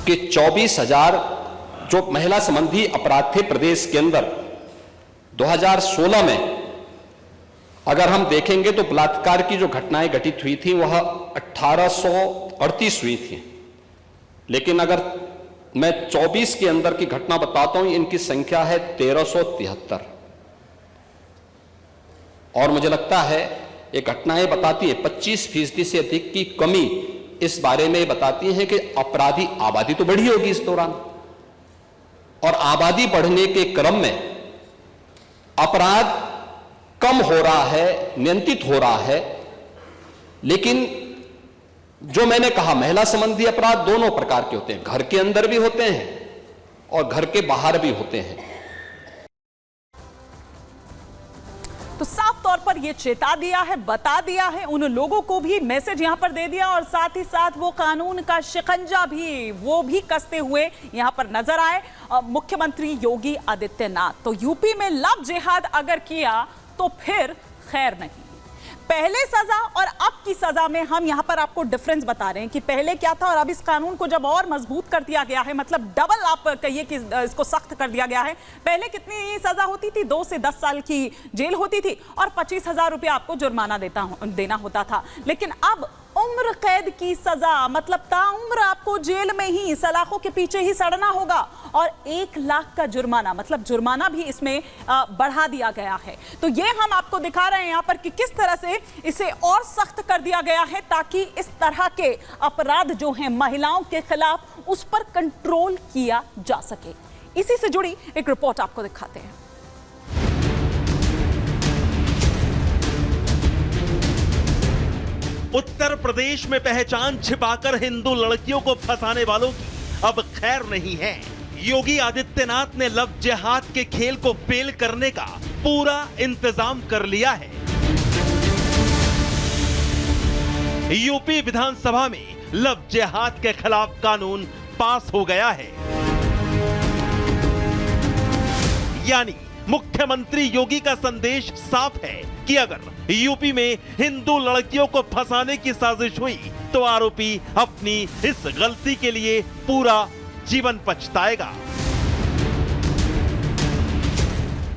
कि 24,000 जो महिला संबंधी अपराध थे प्रदेश के अंदर 2016 में अगर हम देखेंगे तो बलात्कार की जो घटनाएं घटित हुई थी वह 1838 हुई थी। लेकिन अगर मैं 24 के अंदर की घटना बताता हूं, इनकी संख्या है 1373। और मुझे लगता है ये घटनाएं बताती है 25% से अधिक की कमी इस बारे में बताती है कि अपराधी आबादी तो बढ़ी होगी इस दौरान, और आबादी बढ़ने के क्रम में अपराध कम हो रहा है, नियंत्रित हो रहा है। लेकिन जो मैंने कहा महिला संबंधी अपराध दोनों प्रकार के होते हैं, घर के अंदर भी होते हैं और घर के बाहर भी होते हैं। तो साफ तौर पर यह चेता दिया है, बता दिया है, उन लोगों को भी मैसेज यहां पर दे दिया और साथ ही साथ वो कानून का शिकंजा भी वो भी कसते हुए यहां पर नजर आए मुख्यमंत्री योगी आदित्यनाथ। तो यूपी में लव जिहाद अगर किया तो फिर खैर नहीं। पहले सजा और अब की सजा में हम यहां पर आपको डिफरेंस बता रहे हैं कि पहले क्या था और अब इस कानून को जब और मजबूत कर दिया गया है, मतलब डबल आप कहिए कि इसको सख्त कर दिया गया है। पहले कितनी सजा होती थी? 2 से 10 साल की जेल होती थी और 25,000 रुपया आपको जुर्माना देना होता था। लेकिन अब उम्र कैद की सजा, मतलब ताउम्र आपको जेल में ही सलाखों के पीछे ही सड़ना होगा, और 1 लाख का जुर्माना, मतलब जुर्माना भी इसमें बढ़ा दिया गया है। तो ये हम आपको दिखा रहे हैं यहाँ पर कि किस तरह से इसे और सख्त कर दिया गया है ताकि इस तरह के अपराध जो हैं महिलाओं के खिलाफ उस पर कंट्रोल किया जा सके। इसी से जुड़ी एक रिपोर्ट आपको दिखाते हैं। उत्तर प्रदेश में पहचान छिपाकर हिंदू लड़कियों को फंसाने वालों की अब खैर नहीं है। योगी आदित्यनाथ ने लव जिहाद के खेल को फेल करने का पूरा इंतजाम कर लिया है। यूपी विधानसभा में लव जिहाद के खिलाफ कानून पास हो गया है। यानी मुख्यमंत्री योगी का संदेश साफ है कि अगर यूपी में हिंदू लड़कियों को फंसाने की साजिश हुई तो आरोपी अपनी इस गलती के लिए पूरा जीवन पछताएगा।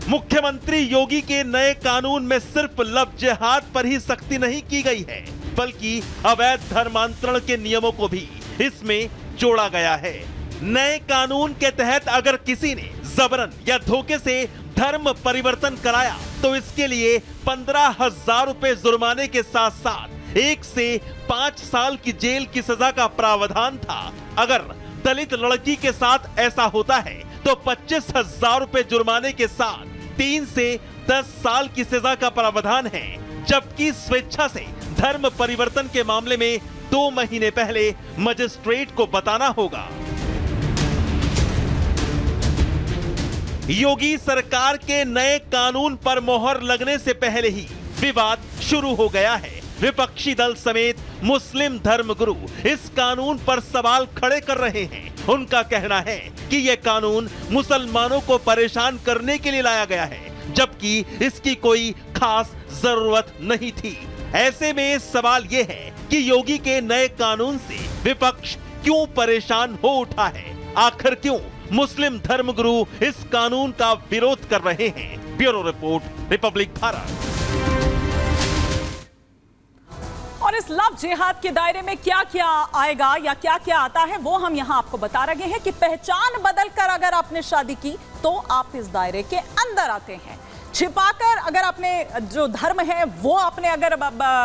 मुख्यमंत्री योगी के नए कानून में सिर्फ लव जिहाद पर ही सख्ती नहीं की गई है, बल्कि अवैध धर्मांतरण के नियमों को भी इसमें जोड़ा गया है। नए कानून के तहत अगर किसी ने जबरन या धोखे से धर्म परिवर्तन कराया तो इसके लिए 15,000 रुपए जुर्माने के साथ साथ 1 से 5 साल की जेल की सजा का प्रावधान था। अगर दलित लड़की के साथ ऐसा होता है तो 25,000 रुपए जुर्माने के साथ 3 से 10 साल की सजा का प्रावधान है। जबकि स्वेच्छा से धर्म परिवर्तन के मामले में 2 महीने पहले मजिस्ट्रेट को बताना होगा। योगी सरकार के नए कानून पर मोहर लगने से पहले ही विवाद शुरू हो गया है। विपक्षी दल समेत मुस्लिम धर्मगुरु इस कानून पर सवाल खड़े कर रहे हैं। उनका कहना है कि यह कानून मुसलमानों को परेशान करने के लिए लाया गया है, जबकि इसकी कोई खास जरूरत नहीं थी। ऐसे में सवाल यह है कि योगी के नए कानून से विपक्ष क्यों परेशान हो उठा है? आखिर क्यों मुस्लिम धर्मगुरु इस कानून का विरोध कर रहे हैं? Bureau report, Republic Bharat. और इस लव जिहाद के दायरे में क्या क्या आएगा या क्या क्या आता है वो हम यहां आपको बता रहे हैं कि पहचान बदलकर अगर आपने शादी की तो आप इस दायरे के अंदर आते हैं। छिपाकर अगर आपने जो धर्म है वो आपने अगर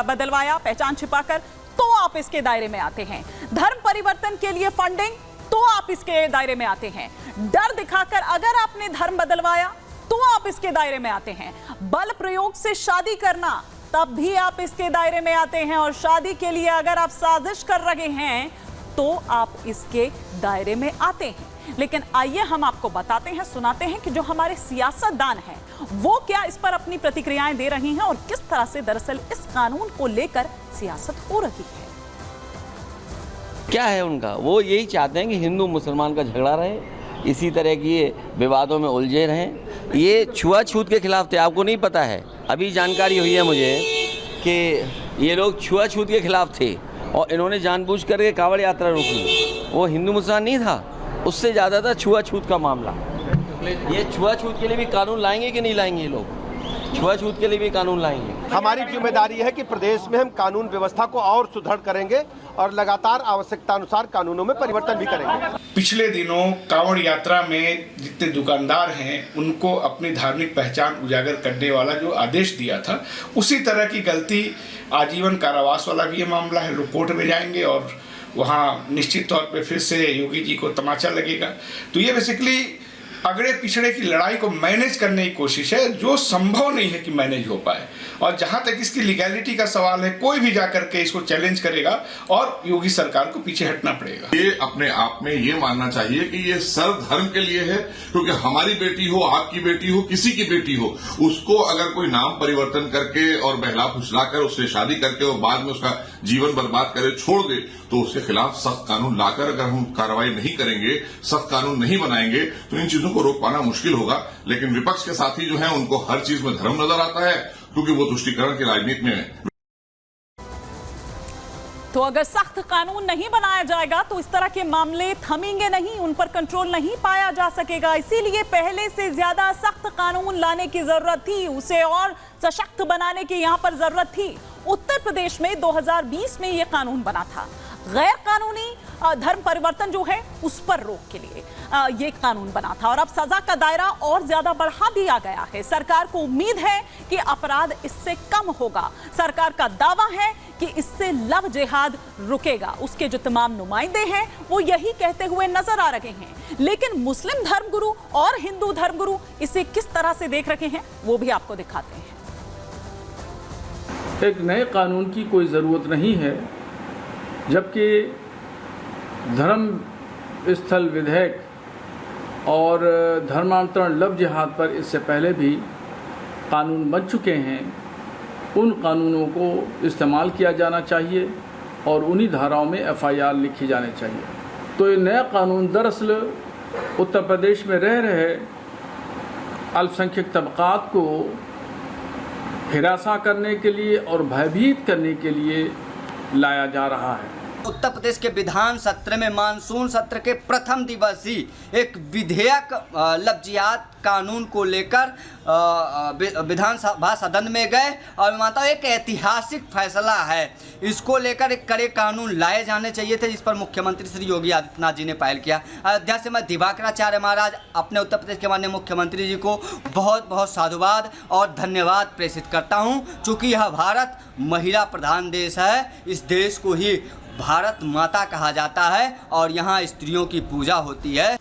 बदलवाया पहचान छिपाकर तो आप इसके दायरे में आते हैं। धर्म परिवर्तन के लिए फंडिंग तो आप इसके दायरे में आते हैं। डर दिखाकर अगर आपने धर्म बदलवाया तो आप इसके दायरे में आते हैं। बल प्रयोग से शादी करना तब भी आप इसके दायरे में आते हैं। और शादी के लिए अगर आप साजिश कर रहे हैं तो आप इसके दायरे में आते हैं। लेकिन आइए हम आपको बताते हैं, सुनाते हैं कि जो हमारे सियासतदान हैं वो क्या इस पर अपनी प्रतिक्रियाएं दे रही हैं और किस तरह से दरअसल इस कानून को लेकर सियासत हो रही है। क्या है उनका, वो यही चाहते हैं कि हिंदू मुसलमान का झगड़ा रहे, इसी तरह की विवादों में उलझे रहें। ये छुआछूत के खिलाफ थे, आपको नहीं पता है? अभी जानकारी हुई है मुझे कि ये लोग छुआछूत के खिलाफ थे और इन्होंने जानबूझ करके कांवड़ यात्रा रोकी। वो हिंदू मुसलमान नहीं था, उससे ज़्यादा था छुआछूत का मामला। ये छुआछूत के लिए भी कानून लाएंगे कि नहीं लाएंगे? ये लोग छुआछूत के लिए भी कानून लाएंगे। हमारी जिम्मेदारी है कि प्रदेश में हम कानून व्यवस्था को और सुदृढ़ करेंगे और लगातार आवश्यकता अनुसार कानूनों में परिवर्तन भी करेंगे। पिछले दिनों कांवड़ यात्रा में जितने दुकानदार हैं उनको अपनी धार्मिक पहचान उजागर करने वाला जो आदेश दिया था, उसी तरह की गलती आजीवन कारावास वाला भी ये मामला है। लोग कोर्ट में जाएंगे और वहाँ निश्चित तौर पे फिर से योगी जी को तमाचा लगेगा। तो ये बेसिकली अगड़े पिछड़े की लड़ाई को मैनेज करने की कोशिश है, जो संभव नहीं है कि मैनेज हो पाए। और जहां तक इसकी लीगैलिटी का सवाल है, कोई भी जाकर के इसको चैलेंज करेगा और योगी सरकार को पीछे हटना पड़ेगा। ये अपने आप में ये मानना चाहिए कि ये सर्वधर्म के लिए है, क्योंकि हमारी बेटी हो, आपकी बेटी हो, किसी की बेटी हो, उसको अगर कोई नाम परिवर्तन करके और बहला फुसला कर उससे शादी करके और बाद में उसका जीवन बर्बाद करे छोड़ दे, तो उसके खिलाफ सख्त कानून लाकर अगर हम कार्रवाई नहीं करेंगे, सख्त कानून नहीं बनाएंगे, तो इन चीजों को रोक पाना मुश्किल होगा। लेकिन विपक्ष के साथी जो है उनको हर चीज में धर्म नजर आता है, क्योंकि वो तुष्टीकरण की राजनीति में है। तो अगर सख्त कानून नहीं बनाया जाएगा तो इस तरह के मामले थमेंगे नहीं, उन पर कंट्रोल नहीं पाया जा सकेगा। इसीलिए पहले से ज्यादा सख्त कानून लाने की जरूरत थी, उसे और सशक्त बनाने की यहां पर जरूरत थी। उत्तर प्रदेश में 2020 में यह कानून बना था, गैर कानूनी धर्म परिवर्तन जो है उस पर रोक के लिए ये कानून बना था, और अब सजा का दायरा और ज्यादा बढ़ा दिया गया है। सरकार को उम्मीद है कि अपराध इससे कम होगा। सरकार का दावा है कि इससे लव जिहाद रुकेगा। उसके जो तमाम नुमाइंदे हैं वो यही कहते हुए नजर आ रहे हैं। लेकिन मुस्लिम धर्मगुरु और हिंदू धर्मगुरु इसे किस तरह से देख रहे हैं वो भी आपको दिखाते हैं। एक नए कानून की कोई ज़रूरत नहीं है, जबकि धर्म स्थल विधेयक और धर्मांतरण लव जिहाद पर इससे पहले भी कानून बन चुके हैं। उन कानूनों को इस्तेमाल किया जाना चाहिए और उन्हीं धाराओं में FIR लिखी जानी चाहिए। तो ये नया कानून दरअसल उत्तर प्रदेश में रह रहे अल्पसंख्यक तबकात को हिरासा करने के लिए और भयभीत करने के लिए लाया जा रहा है। उत्तर प्रदेश के विधान सत्र में मानसून सत्र के प्रथम दिवस ही एक विधेयक लव जिहाद कानून को लेकर विधानसभा सदन में गए, और मैं मानता हूँ एक ऐतिहासिक फैसला है। इसको लेकर एक कड़े कानून लाए जाने चाहिए थे, जिस पर मुख्यमंत्री श्री योगी आदित्यनाथ जी ने पहल किया। अयोध्या से मैं दिवाकराचार्य महाराज अपने उत्तर प्रदेश के माननीय मुख्यमंत्री जी को बहुत बहुत साधुवाद और धन्यवाद प्रेषित करता हूँ। चूँकि यह भारत महिला प्रधान देश है, इस देश को ही भारत माता कहा जाता है और यहाँ स्त्रियों की पूजा होती है।